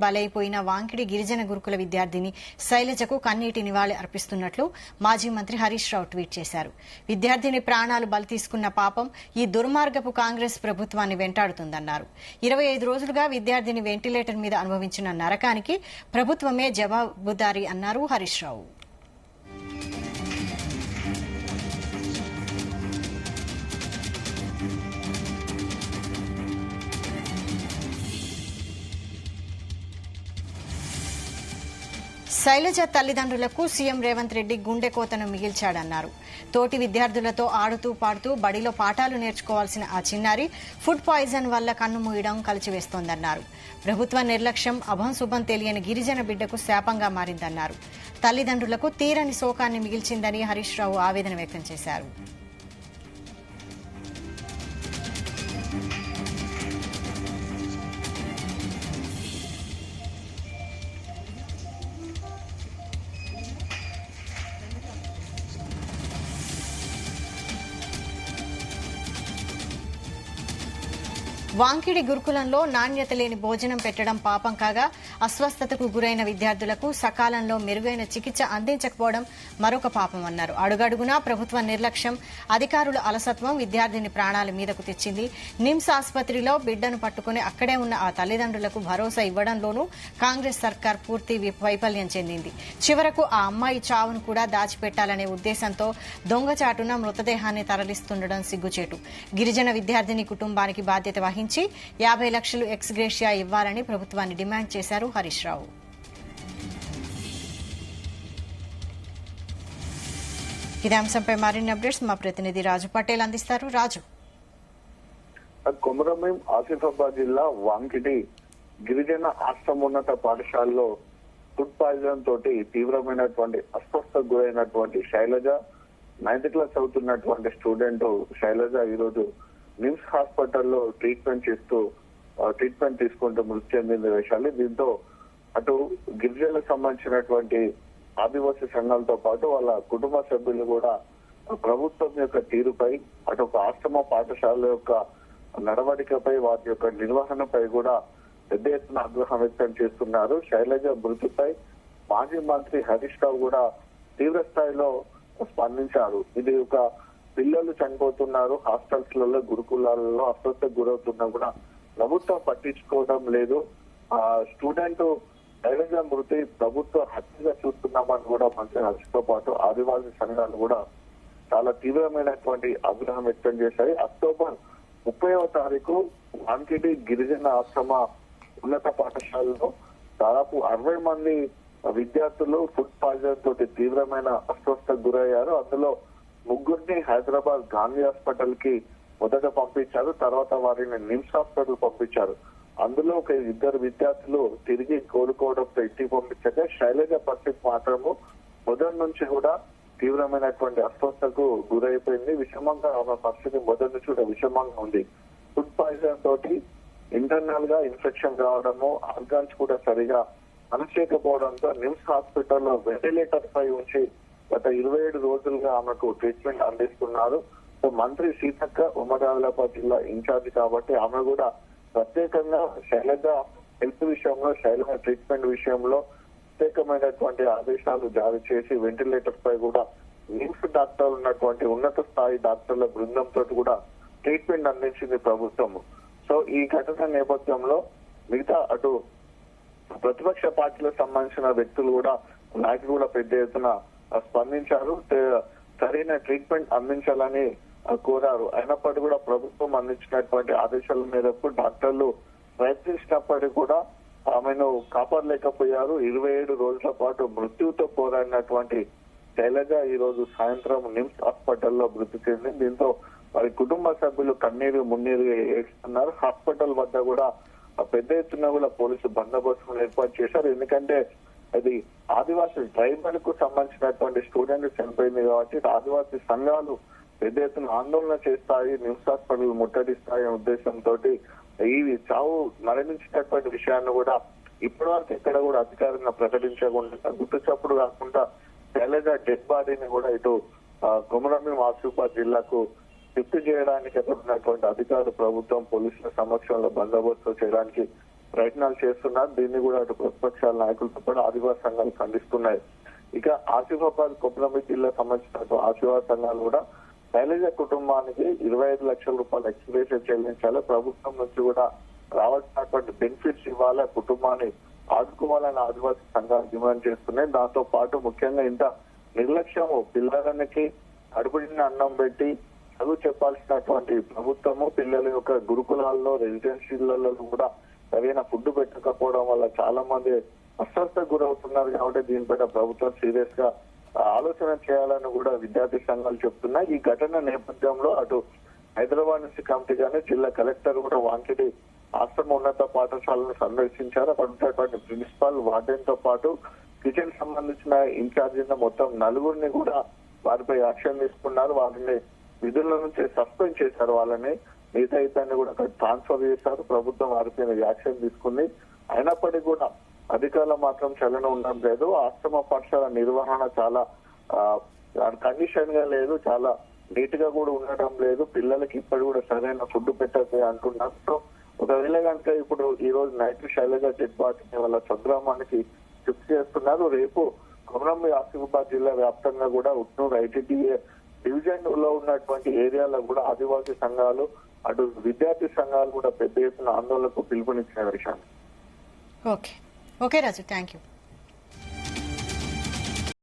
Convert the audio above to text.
బలైపోయిన వాంకిడి గిరిజన గురుకుల విద్యార్థిని శైలజకు కన్నీటి నివాళి అర్పిస్తున్నట్లు మాజీ మంత్రి హరీష్ రావు ట్వీట్ చేశారు. విద్యార్థిని ప్రాణాలు బలి తీసుకున్న పాపం ఈ దుర్మార్గపు కాంగ్రెస్ ప్రభుత్వాన్ని వెంటాడుతుందన్నారు. 25 రోజులుగా విద్యార్థిని వెంటిలేటర్ మీద అనుభవించిన నరకానికి ప్రభుత్వమే జవాబుదారీ అన్నారు హరీష్ రావు. శైలజ తల్లిదండ్రులకు సీఎం రేవంత్ రెడ్డి గుండెకోతను మిగిల్చాడన్నారు. తోటి విద్యార్థులతో ఆడుతూ పాడుతూ బడిలో పాఠాలు నేర్చుకోవాల్సిన ఆ చిన్నారి ఫుడ్ పాయిజన్ వల్ల కన్నుమూయడం కలిచివేస్తోందన్నారు. ప్రభుత్వ నిర్లక్ష్యం అభంశుభం తెలియని గిరిజన బిడ్డకు శాపంగా మారిందన్నారు. తల్లిదండ్రులకు తీరని శోకాన్ని మిగిల్చిందని హరీష్ రావు ఆవేదన వ్యక్తం చేశారు. వాంకిడి గురుకులంలో నాణ్యత లేని భోజనం పెట్టడం పాపం కాగా అస్వస్థతకు గురైన విద్యార్థులకు సకాలంలో మెరుగైన చికిత్స అందించకపోవడం మరొక పాపం అన్నారు. అడుగడుగునా ప్రభుత్వ నిర్లక్ష్యం, అధికారుల అలసత్వం విద్యార్థిని ప్రాణాల మీదకు తెచ్చింది. నిమ్స్ ఆసుపత్రిలో బిడ్డను పట్టుకుని అక్కడే ఉన్న ఆ తల్లిదండ్రులకు భరోసా ఇవ్వడంలోనూ కాంగ్రెస్ సర్కార్ పూర్తి వైఫల్యం చెందింది. చివరకు ఆ అమ్మాయి చావును కూడా దాచిపెట్టాలనే ఉద్దేశంతో దొంగచాటున మృతదేహాన్ని తరలిస్తుండడం సిగ్గుచేటు. గిరిజన విద్యార్థిని కుటుంబానికి బాధ్యత వహించి 50 లక్షలు ఎక్స్ గ్రేషియా ఇవ్వాలని ప్రభుత్వాన్ని డిమాండ్ చేశారు హరీష్ రావు. ఇదే అంశంపై మరిన్ని అప్డేట్స్ మా ప్రతినిధి రాజు పటేల్ అందిస్తారు. రాజు, కొమరంభీం ఆసిఫాబాద్ జిల్లా వాంకిటి గిరిజన ఆశ్రమోన్నత పాఠశాలలో ఫుడ్ పాయిజన్ తోటి తీవ్రమైనటువంటి అస్వస్థకు గురైనటువంటి శైలజ 9th క్లాస్ చదువుతున్నటువంటి స్టూడెంట్ శైలజ ఈరోజు నిమ్స్ హాస్పిటల్లో ట్రీట్మెంట్ తీసుకుంటూ మృతి చెందిన విషయాలు. దీంతో అటు గిరిజనులకు సంబంధించినటువంటి ఆదివాసీ సంఘాలతో పాటు వాళ్ళ కుటుంబ సభ్యులు కూడా ప్రభుత్వం యొక్క తీరుపై, అటు ఒక ఆశ్రమ పాఠశాల యొక్క నడవడికపై, వాటి యొక్క నిర్వహణపై కూడా పెద్ద ఎత్తున ఆగ్రహం వ్యక్తం చేస్తున్నారు. శైలజ మృతిపై మాజీ మంత్రి హరీష్ రావు కూడా తీవ్ర స్థాయిలో స్పందించారు. ఇది ఒక పిల్లలు చనిపోతున్నారు, హాస్టల్స్ లలో గురుకులాలలో అస్వస్థకు గురవుతున్నా కూడా ప్రభుత్వం పట్టించుకోవడం లేదు. ఆ స్టూడెంట్ శైలజ మృతి ప్రభుత్వ హత్యగా చూస్తున్నామని కూడా మంత్రి హర్షతో పాటు ఆదివాసీ సంఘాలు కూడా చాలా తీవ్రమైనటువంటి ఆగ్రహం వ్యక్తం చేశాయి. అక్టోబర్ 30వ తారీఖు వాంకిటి గిరిజన ఆశ్రమ ఉన్నత పాఠశాలలో దాదాపు 60 మంది విద్యార్థులు ఫుడ్ పాయిజన్ తోటి తీవ్రమైన అస్వస్థకు గురయ్యారు. అందులో 3 హైదరాబాద్ గాంధీ హాస్పిటల్ కి మొదట పంపించారు, తర్వాత వారిని నిమ్స్ హాస్పిటల్ పంపించారు. అందులో ఒక 2 విద్యార్థులు తిరిగి కోలుకోవడంతో ఇంటికి పంపించాక శైలజ పరిస్థితి మాత్రము మొదటి నుంచి కూడా తీవ్రమైనటువంటి అస్వస్థకు గురైపోయింది. విషమంగా ఆమె పరిస్థితి మొదటి నుంచి కూడా విషమంగా ఉంది. ఫుడ్ పాయిజన్ తోటి ఇంటర్నల్ గా ఇన్ఫెక్షన్ రావడము, ఆర్గాన్స్ కూడా సరిగా పనిచేయకపోవడంతో నిమ్స్ హాస్పిటల్లో వెంటిలేటర్ పై ఉంచి గత 27 రోజులుగా ఆమెకు ట్రీట్మెంట్ అందిస్తున్నారు. సో మంత్రి సీతక్క ఉమ్మడి ఆదిలాబాద్ జిల్లా ఇన్ఛార్జ్ కాబట్టి ఆమె కూడా ప్రత్యేకంగా శైలజ హెల్త్ విషయంలో, శైలజ ట్రీట్మెంట్ విషయంలో ప్రత్యేకమైనటువంటి ఆదేశాలు జారీ చేసి వెంటిలేటర్ పై కూడా నిమ్స్ డాక్టర్లు ఉన్నటువంటి ఉన్నత స్థాయి డాక్టర్ల బృందంతో కూడా ట్రీట్మెంట్ అందించింది ప్రభుత్వం. సో ఈ ఘటన నేపథ్యంలో మిగతా అటు ప్రతిపక్ష పార్టీలకు సంబంధించిన వ్యక్తులు కూడా, నాయకులు కూడా పెద్ద ఎత్తున స్పందించారు. సరైన ట్రీట్మెంట్ అందించాలని కోరారు. అయినప్పటికీ కూడా ప్రభుత్వం అందించినటువంటి ఆదేశాల మేరకు డాక్టర్లు ప్రయత్నించినప్పటికీ కూడా ఆమెను కాపాడలేకపోయారు. 27 రోజుల పాటు మృత్యుతో పోరాడినటువంటి శైలజ ఈ రోజు సాయంత్రం నిమ్స్ హాస్పిటల్లో మృతి చెందింది. దీంతో వారి కుటుంబ సభ్యులు కన్నీరు మున్నీరు ఏడుస్తున్నారు. హాస్పిటల్ వద్ద కూడా పెద్ద ఎత్తున కూడా పోలీసు బందోబస్తును ఏర్పాటు చేశారు. ఎందుకంటే అది ఆదివాసీ ట్రైబల్ కు సంబంధించినటువంటి స్టూడెంట్ చనిపోయింది కాబట్టి ఆదివాసీ సంఘాలు పెద్ద ఎత్తున ఆందోళన చేస్తాయి, నిమ్స్ హాస్పిటల్ ముట్టడిస్తాయి అనే ఉద్దేశంతో ఈ చావు మరణించినటువంటి విషయాన్ని కూడా ఇప్పటి వరకు ఎక్కడ కూడా అధికారంగా ప్రకటించకుండా గుర్తుచప్పుడు కాకుండా శైలజ డెడ్ బాడీని కూడా ఇటు కొమరంభీం ఆసిఫాబాద్ జిల్లాకు షిఫ్ట్ చేయడానికి ఉన్నటువంటి అధికారులు ప్రభుత్వం పోలీసుల సమక్షంలో బందోబస్తు చేయడానికి ప్రయత్నాలు చేస్తున్నారు. దీన్ని కూడా అటు ప్రతిపక్షాల నాయకులతో కూడా ఆదివాసీ సంఘాలు ఖండిస్తున్నాయి. ఇక ఆసిఫాబాద్ కొమరంభీం జిల్లా సంబంధించిన ఆదివాసీ సంఘాలు కూడా శైలజ కుటుంబానికి 25 లక్షల రూపాయలు ఎక్స్గ్రేషన్ చెల్లించాలి, ప్రభుత్వం నుంచి కూడా రావాల్సినటువంటి బెనిఫిట్స్ ఇవ్వాలి, కుటుంబాన్ని ఆదుకోవాలని ఆదివాసీ సంఘాలు డిమాండ్ చేస్తున్నాయి. దాంతో పాటు ముఖ్యంగా ఇంత నిర్లక్ష్యము, పిల్లలకి అడుగుడిన అన్నం పెట్టి చదువు చెప్పాల్సినటువంటి ప్రభుత్వము పిల్లల యొక్క గురుకులాల్లో రెసిడెన్షియల్లో కూడా సరైన ఫుడ్ పెట్టకపోవడం వల్ల చాలా మంది అస్వస్థకు గురవుతున్నారు. కాబట్టి దీనిపైన ప్రభుత్వం సీరియస్ గా ఆలోచన చేయాలని కూడా విద్యార్థి సంఘాలు చెప్తున్నాయి. ఈ ఘటన నేపథ్యంలో అటు హైదరాబాద్ నుంచి కమిటీ గానీ జిల్లా కలెక్టర్ కూడా వాంకిడి ఆశ్రమ ఉన్నత పాఠశాలను సందర్శించారు. అక్కడ ఉన్నటువంటి ప్రిన్సిపాల్, వార్డెన్ తో పాటు కిచెన్ సంబంధించిన ఇన్ఛార్జిన మొత్తం 4 కూడా వారిపై యాక్షన్ తీసుకున్నారు. వారిని విధుల నుంచి సస్పెండ్ చేశారు. వాళ్ళని మిగతా ఇతన్ని కూడా అక్కడ ట్రాన్స్ఫర్ చేశారు. ప్రభుత్వం వారిపైన యాక్షన్ తీసుకుంది. అయినప్పటికీ కూడా అధికారులు మాత్రం చలన ఉండడం లేదు. ఆశ్రమ పాఠశాల నిర్వహణ చాలా కండిషన్ గా లేదు, చాలా నీట్ గా కూడా ఉండడం లేదు. పిల్లలకి ఇప్పటి కూడా సరైన ఫుడ్ పెట్టదు అంటున్నారు. సో ఒకవేళ కనుక ఇప్పుడు ఈ రోజు నైట్ శైలజ డెడ్ బాడీని వాళ్ళ స్వగ్రామానికి షిఫ్ట్ చేస్తున్నారు. రేపు కొమరంభీం ఆసిఫాబాద్ జిల్లా వ్యాప్తంగా కూడా ఉట్నూరు ఐటీడీఏ డివిజన్ లో ఉన్నటువంటి ఏరియాలో కూడా ఆదివాసీ సంఘాలు అటు విద్యార్థి సంఘాలు కూడా పెద్ద ఎత్తున ఆందోళనకు పిలుపునిచ్చిన విషయం. Okay Raju, thank you.